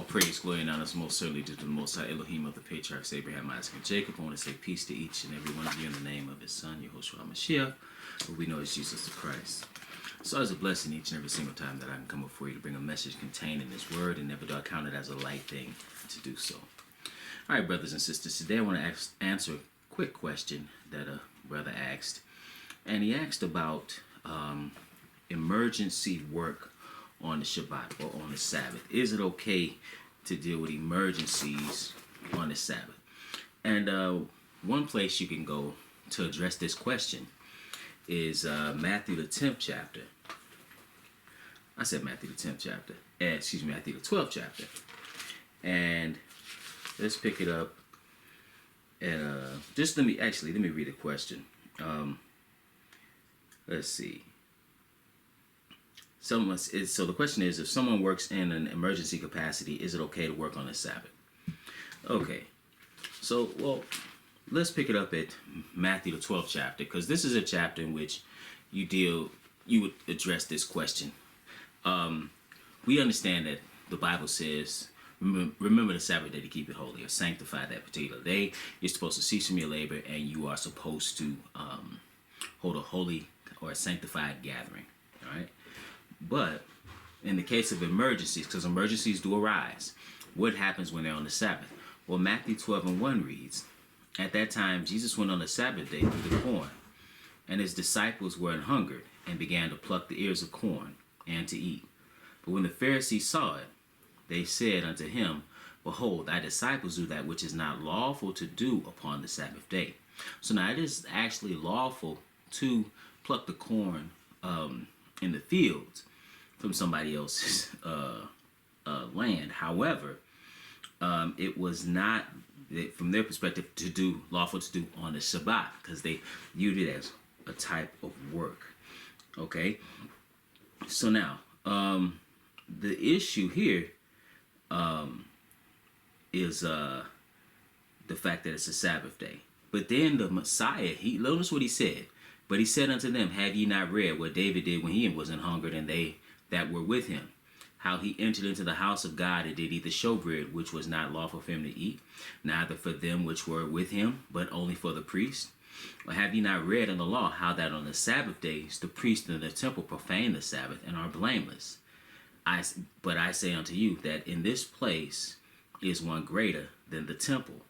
All praise, glory, and honor is most certainly due to the Most High Elohim of the patriarchs Abraham, Isaac, and Jacob. I want to say peace to each and every one of you in the name of his son, Yahushua HaMashiach, who we know is Jesus the Christ. So it's a blessing each and every single time that I can come before you to bring a message contained in this word, and never do I count it as a light thing to do so. All right, brothers and sisters, today I want to answer a quick question that a brother asked. And he asked about emergency work on the Shabbat or on the Sabbath. Is it okay to deal with emergencies on the Sabbath? And one place you can go to address this question is Matthew the 10th chapter. I said Matthew the 10th chapter. Matthew the 12th chapter. And let's pick it up. And just let me read the question. Let's see. So the question is, if someone works in an emergency capacity, is it okay to work on the Sabbath? Okay. So, well, let's pick it up at Matthew the 12th chapter, because this is a chapter in which you would address this question. We understand that the Bible says, remember the Sabbath day to keep it holy, or sanctify that particular day. You're supposed to cease from your labor, and you are supposed to hold a holy or a sanctified gathering. All right. But in the case of emergencies, because emergencies do arise, what happens when they're on the Sabbath? Well, Matthew 12:1 reads, "At that time Jesus went on the Sabbath day through the corn, and his disciples were an hungered, and began to pluck the ears of corn, and to eat. But when the Pharisees saw it, they said unto him, Behold, thy disciples do that which is not lawful to do upon the Sabbath day." So now it is actually lawful to pluck the corn in the fields from somebody else's land. However, it was not, from their perspective, lawful to do on the Shabbat, because they viewed it as a type of work. Okay? So now, the issue here is the fact that it's a Sabbath day. But then the Messiah, notice what he said. "But he said unto them, Have ye not read what David did when he was an hungered, and they that were with him? How he entered into the house of God, and did eat the showbread, which was not lawful for him to eat, neither for them which were with him, but only for the priest? Or have ye not read in the law, how that on the Sabbath days the priests in the temple profane the Sabbath, and are blameless? But I say unto you, that in this place is one greater than the temple."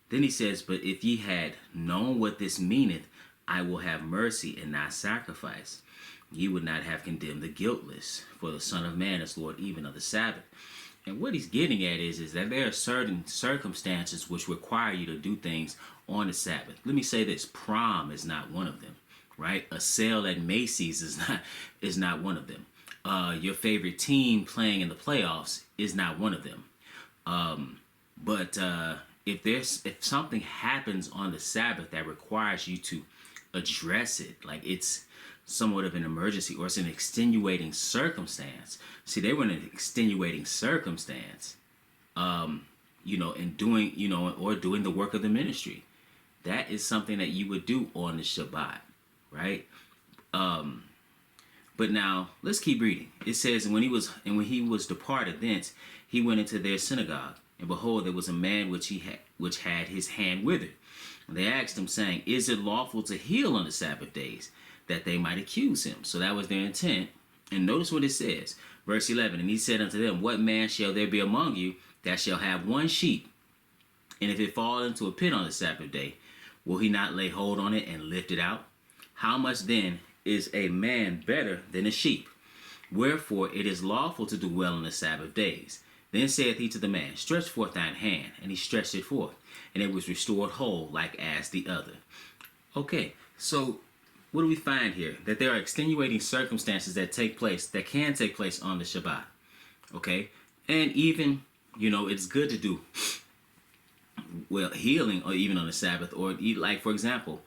Then he says, "But if ye had known what this meaneth, I will have mercy and not sacrifice, ye would not have condemned the guiltless, for the Son of Man is Lord even of the Sabbath." And what he's getting at is that there are certain circumstances which require you to do things on the Sabbath. Let me say this: prom is not one of them, right? A sale at Macy's is not one of them. Your favorite team playing in the playoffs is not one of them. But if something happens on the Sabbath that requires you to address it, like it's somewhat of an emergency, or it's an extenuating circumstance. See, they were in an extenuating circumstance, in doing, or doing the work of the ministry. That is something that you would do on the Shabbat, right? But now let's keep reading. It says, when he was departed thence, he went into their synagogue, and behold, there was a man which had his hand withered. And they asked him, saying, Is it lawful to heal on the Sabbath days? That they might accuse him. So that was their intent. And notice what it says. Verse 11, "And he said unto them, What man shall there be among you that shall have one sheep? And if it fall into a pit on the Sabbath day, will he not lay hold on it and lift it out? How much then is a man better than a sheep? Wherefore it is lawful to do well on the Sabbath days. Then saith he to the man, Stretch forth thine hand. And he stretched it forth, and it was restored whole, like as the other." Okay, so what do we find here? That there are extenuating circumstances that can take place on the Shabbat. Okay? And even, it's good to do, healing, or even on the Sabbath, or like, for example,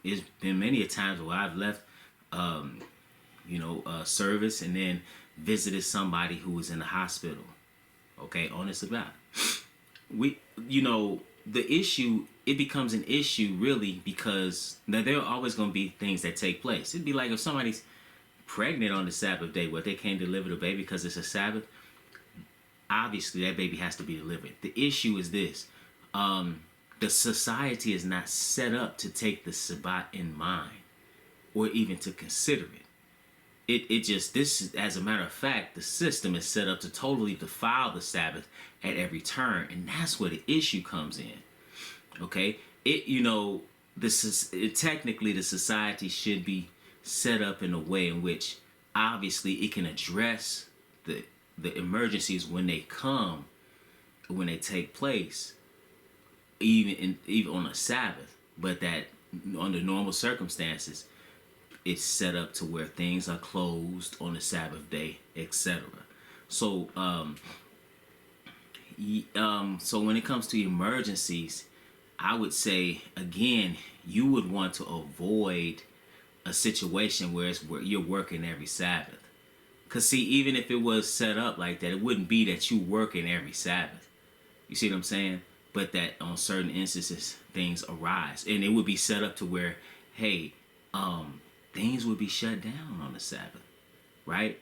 it's been many a times where I've left, service and then visited somebody who was in the hospital, okay, on the Sabbath. The issue, it becomes an issue really because now there are always going to be things that take place. It'd be like if somebody's pregnant on the Sabbath day, where they can't deliver the baby because it's a Sabbath. obviously that baby has to be delivered. The issue is this: the society is not set up to take the Sabbath in mind or even to consider it. It just, this is, as a matter of fact, the system is set up to totally defile the Sabbath at every turn, and that's where the issue comes in. Okay, technically the society should be set up in a way in which obviously it can address the emergencies when they come, when they take place, even on a Sabbath, but that under normal circumstances it's set up to where things are closed on the Sabbath day, etc. So so when it comes to emergencies, I would say again, you would want to avoid a situation where you're working every Sabbath. Cause see, even if it was set up like that, it wouldn't be that you working every Sabbath. You see what I'm saying? But that on certain instances things arise, and it would be set up to where, hey, things would be shut down on the Sabbath, right?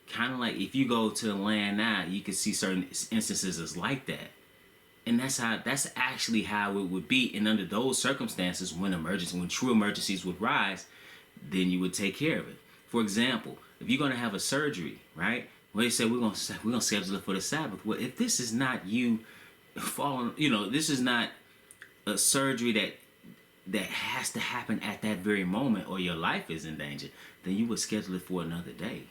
Kind of like if you go to the land now, you can see certain instances as like that. And that's actually how it would be. And under those circumstances, when true emergencies would rise, then you would take care of it. For example, if you're gonna have a surgery, right? Well, they say we're gonna schedule it for the Sabbath. Well, if this is not you falling, this is not a surgery that has to happen at that very moment, or your life is in danger, then you would schedule it for another day.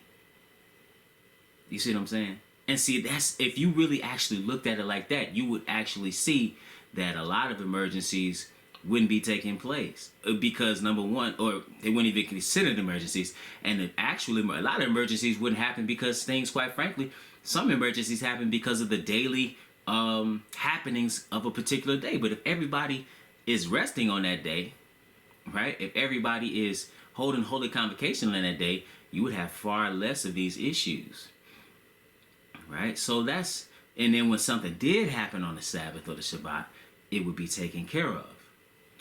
You see what I'm saying? And see, that's, if you really actually looked at it like that, you would actually see that a lot of emergencies wouldn't be taking place because, number one, or they wouldn't even consider emergencies, and actually a lot of emergencies wouldn't happen because things, quite frankly, some emergencies happen because of the daily happenings of a particular day. But if everybody is resting on that day, right? If everybody is holding holy convocation on that day, you would have far less of these issues, right? So that's, and then when something did happen on the Sabbath or the Shabbat, it would be taken care of.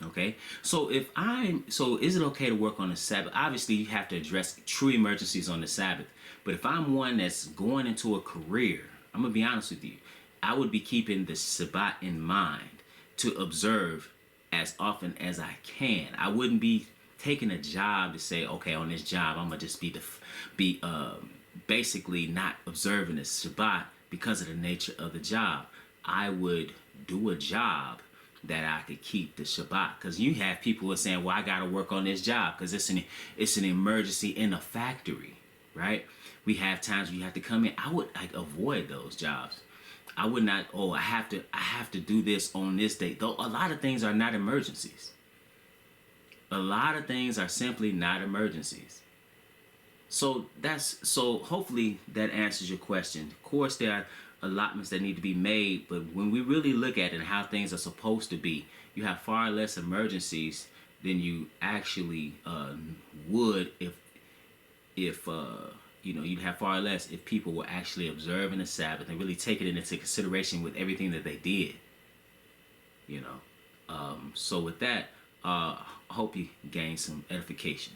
Okay, so is it okay to work on the Sabbath? Obviously, you have to address true emergencies on the Sabbath. But if I'm one that's going into a career, I'm gonna be honest with you, I would be keeping the Shabbat in mind to observe as often as I can. I wouldn't be taking a job to say, okay, on this job I'm gonna just be basically not observing the Shabbat because of the nature of the job. I would do a job that I could keep the Shabbat, because you have people who are saying, well, I got to work on this job because it's an emergency in a factory, right? We have times where you have to come in. I would avoid those jobs. I would not, I have to do this on this day. Though a lot of things are not emergencies. A lot of things are simply not emergencies. So hopefully that answers your question. Of course, there are allotments that need to be made, but when we really look at it and how things are supposed to be, you have far less emergencies than you actually would if you'd have far less if people were actually observing the Sabbath and really taking it into consideration with everything that they did. So with that, I hope you gain some edification.